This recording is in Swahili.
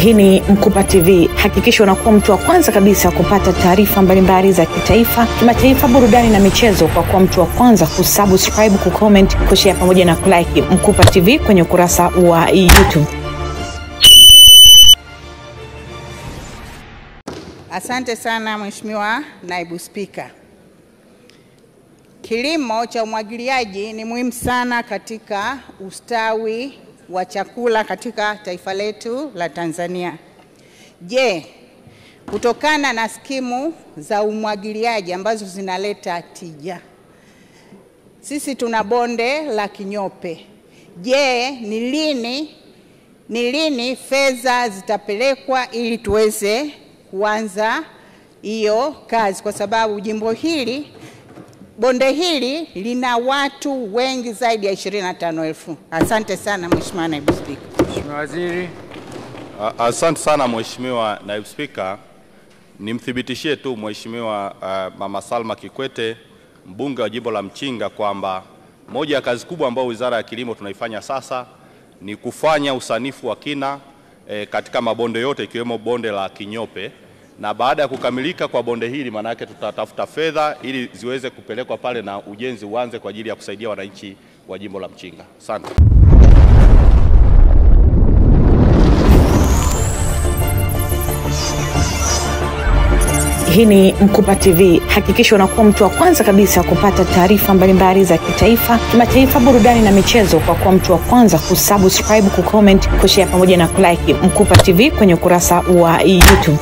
Hii ni Mkupa TV. Hakikisha unakuwa mtu wa kwanza kabisa kupata taarifa mbalimbali za kitaifa, kimataifa, burudani na michezo kwa kuwa mtu wa kwanza kusubscribe, kucomment, kushare pamoja na kulike Mkupa TV kwenye ukurasa wa YouTube. Asante sana Mheshimiwa Naibu Spika. Kilimo cha umwagiliaji ni muhimu sana katika ustawi wa chakula katika taifa letu la Tanzania. Je, kutokana na skimu za umwagiliaji ambazo zinaleta tija, sisi tuna bonde la Kinyope. Je, ni lini fedha zitapelekwa ili tuweze kuanza hiyo kazi, kwa sababu jimbo hili, bonde hili lina watu wengi zaidi ya 25,000. Asante sana Mheshimiwa Naibu Spika. Mheshimiwa Waziri. Asante sana Mheshimiwa Naibu Spika. Nimthibitishie tu Mheshimiwa Mama Salma Kikwete, mbunge wa jimbo la Mchinga, kwamba moja ya kazi kubwa ambayo Wizara ya Kilimo tunaifanya sasa ni kufanya usanifu wa kina katika mabonde yote ikiwemo bonde la Kinyope, na baada ya kukamilika kwa bonde hili maana yake tutatafuta fedha ili ziweze kupelekwa pale na ujenzi uanze kwa ajili ya kusaidia wananchi wa jimbo la Mchinga. Asante. Hii ni Mkupa TV. Hakikisha unakuwa mtu wa kwanza kabisa kupata taarifa mbalimbali za kitaifa, kimataifa, burudani na michezo kwa kuwa mtu wa kwanza kusubscribe, kucomment, kushare pamoja na kulike Mkupa TV kwenye ukurasa wa YouTube.